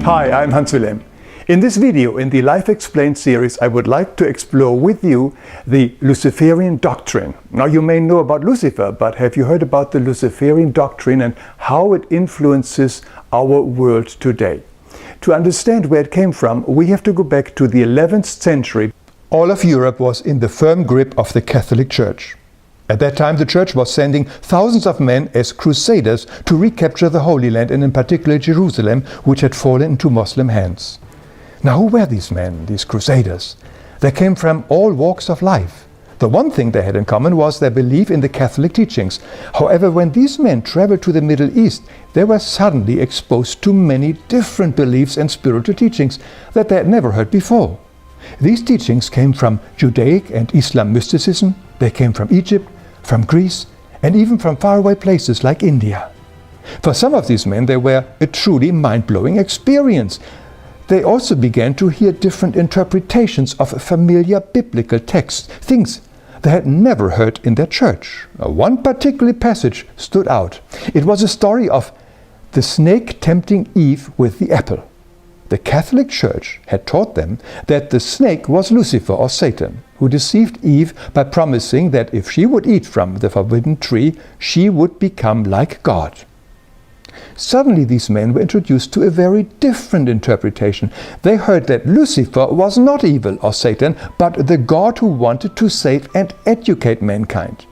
Hi, I'm Hans-Wilhelm. In this video, in the Life Explained series, I would like to explore with you the Luciferian doctrine. Now, you may know about Lucifer, but have you heard about the Luciferian doctrine and how it influences our world today? To understand where it came from, we have to go back to the 11th century. All of Europe was in the firm grip of the Catholic Church. At that time, the Church was sending thousands of men as crusaders to recapture the Holy Land, and in particular Jerusalem, which had fallen into Muslim hands. Now, who were these men, these crusaders? They came from all walks of life. The one thing they had in common was their belief in the Catholic teachings. However, when these men traveled to the Middle East, they were suddenly exposed to many different beliefs and spiritual teachings that they had never heard before. These teachings came from Judaic and Islam mysticism. They came from Egypt, from Greece, and even from faraway places like India. For some of these men, they were a truly mind-blowing experience. They also began to hear different interpretations of familiar biblical texts, things they had never heard in their church. One particular passage stood out. It was a story of the snake tempting Eve with the apple. The Catholic Church had taught them that the snake was Lucifer or Satan, who deceived Eve by promising that if she would eat from the forbidden tree, she would become like God. Suddenly these men were introduced to a very different interpretation. They heard that Lucifer was not evil or Satan, but the God who wanted to save and educate mankind.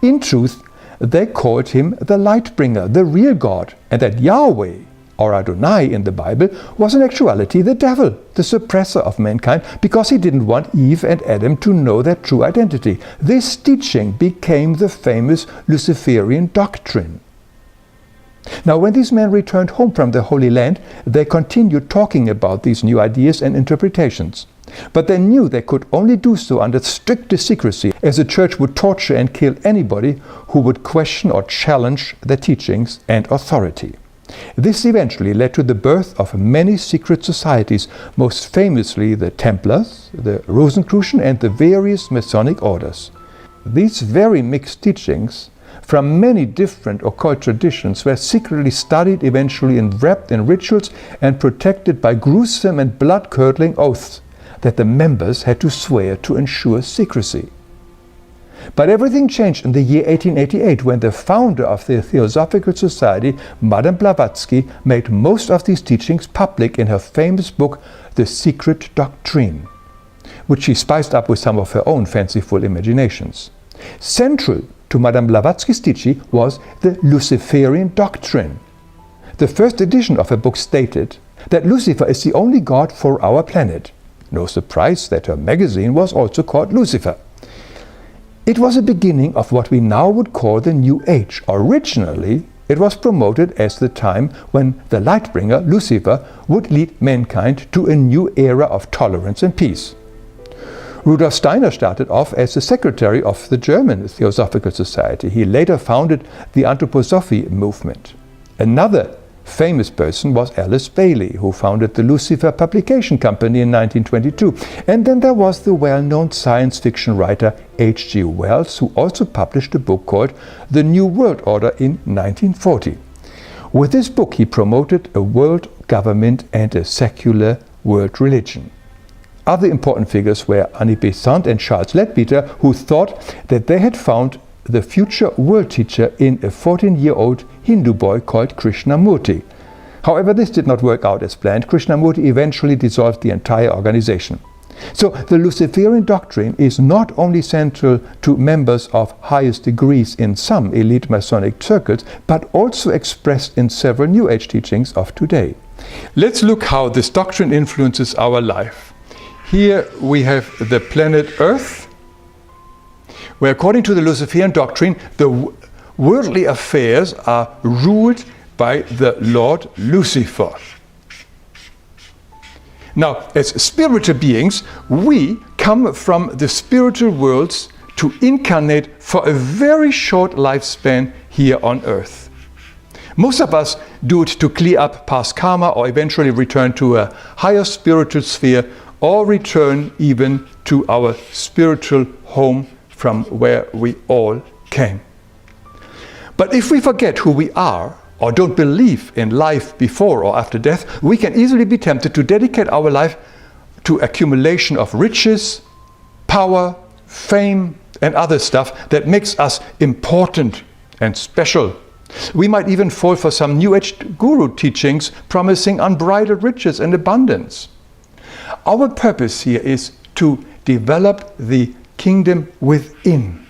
In truth, they called him the Lightbringer, the real God, and that Yahweh, or Adonai in the Bible, was in actuality the devil, the suppressor of mankind, because he didn't want Eve and Adam to know their true identity. This teaching became the famous Luciferian doctrine. Now, when these men returned home from the Holy Land, they continued talking about these new ideas and interpretations. But they knew they could only do so under strictest secrecy, as the Church would torture and kill anybody who would question or challenge their teachings and authority. This eventually led to the birth of many secret societies, most famously the Templars, the Rosicrucian, and the various Masonic orders. These very mixed teachings from many different occult traditions were secretly studied, eventually enwrapped in rituals, and protected by gruesome and blood-curdling oaths that the members had to swear to ensure secrecy. But everything changed in the year 1888, when the founder of the Theosophical Society, Madame Blavatsky, made most of these teachings public in her famous book, The Secret Doctrine, which she spiced up with some of her own fanciful imaginations. Central to Madame Blavatsky's teaching was the Luciferian doctrine. The first edition of her book stated that Lucifer is the only God for our planet. No surprise that her magazine was also called Lucifer. It was a beginning of what we now would call the New Age. Originally, it was promoted as the time when the Lightbringer, Lucifer, would lead mankind to a new era of tolerance and peace. Rudolf Steiner started off as the secretary of the German Theosophical Society. He later founded the Anthroposophy movement. Another famous person was Alice Bailey, who founded the Lucifer Publication Company in 1922. And then there was the well-known science fiction writer H.G. Wells, who also published a book called The New World Order in 1940. With this book, he promoted a world government and a secular world religion. Other important figures were Annie Besant and Charles Leadbeater, who thought that they had found the future world teacher in a 14-year-old Hindu boy called Krishnamurti. However, this did not work out as planned. Krishnamurti eventually dissolved the entire organization. So the Luciferian doctrine is not only central to members of highest degrees in some elite Masonic circles, but also expressed in several New Age teachings of today. Let's look how this doctrine influences our life. Here we have the planet Earth, where according to the Luciferian doctrine, the worldly affairs are ruled by the Lord Lucifer. Now, as spiritual beings, we come from the spiritual worlds to incarnate for a very short lifespan here on Earth. Most of us do it to clear up past karma, or eventually return to a higher spiritual sphere, or return even to our spiritual home from where we all came. But if we forget who we are, or don't believe in life before or after death, we can easily be tempted to dedicate our life to accumulation of riches, power, fame, and other stuff that makes us important and special. We might even fall for some New Age guru teachings promising unbridled riches and abundance. Our purpose here is to develop the kingdom within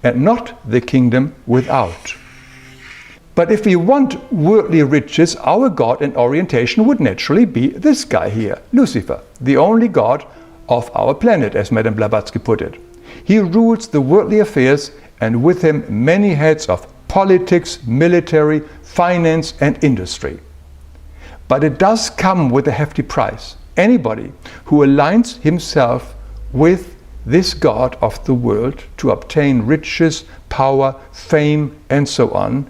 and not the kingdom without. But if we want worldly riches, our god and orientation would naturally be this guy here, Lucifer, the only god of our planet, as Madame Blavatsky put it. He rules the worldly affairs, and with him many heads of politics, military, finance, and industry. But it does come with a hefty price. Anybody who aligns himself with this god of the world to obtain riches, power, fame, and so on,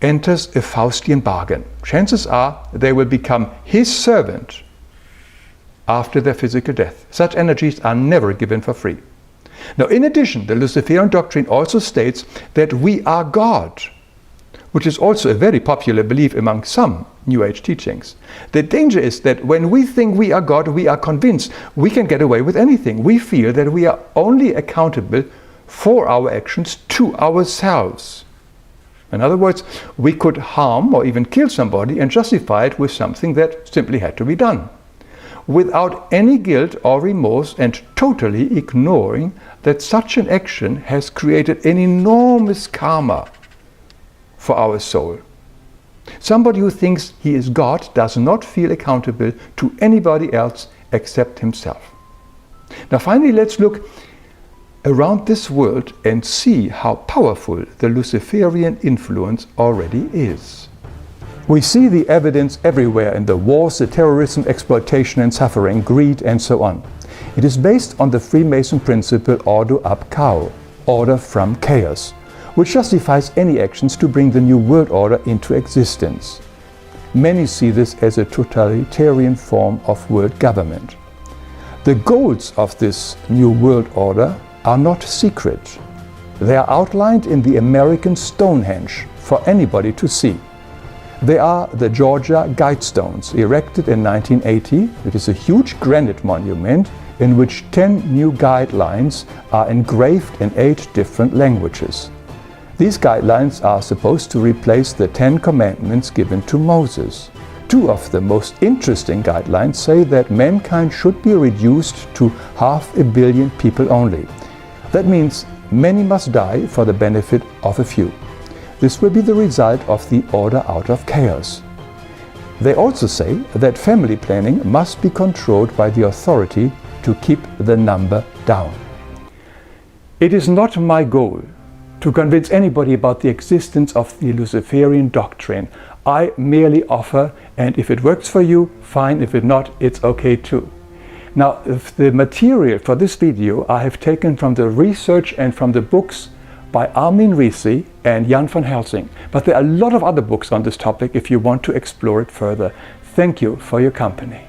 enters a Faustian bargain. Chances are they will become his servant after their physical death. Such energies are never given for free. Now, in addition, the Luciferian doctrine also states that we are God, which is also a very popular belief among some New Age teachings. The danger is that when we think we are God, we are convinced we can get away with anything. We feel that we are only accountable for our actions to ourselves. In other words, we could harm or even kill somebody and justify it with something that simply had to be done, without any guilt or remorse, and totally ignoring that such an action has created an enormous karma for our soul. Somebody who thinks he is God does not feel accountable to anybody else except himself. Now finally, let's look around this world and see how powerful the Luciferian influence already is. We see the evidence everywhere in the wars, the terrorism, exploitation and suffering, greed and so on. It is based on the Freemason principle Ordo ab Chaos, order from chaos, which justifies any actions to bring the new world order into existence. Many see this as a totalitarian form of world government. The goals of this new world order are not secret. They are outlined in the American Stonehenge for anybody to see. They are the Georgia Guidestones, erected in 1980. It is a huge granite monument in which 10 new guidelines are engraved in 8 different languages. These guidelines are supposed to replace the 10 commandments given to Moses. 2 of the most interesting guidelines say that mankind should be reduced to 500 million people only. That means many must die for the benefit of a few. This will be the result of the order out of chaos. They also say that family planning must be controlled by the authority to keep the number down. It is not my goal to convince anybody about the existence of the Luciferian doctrine. I merely offer, and if it works for you, fine. If it not, it's okay too. Now, the material for this video I have taken from the research and from the books by Armin Risi and Jan van Helsing. But there are a lot of other books on this topic if you want to explore it further. Thank you for your company.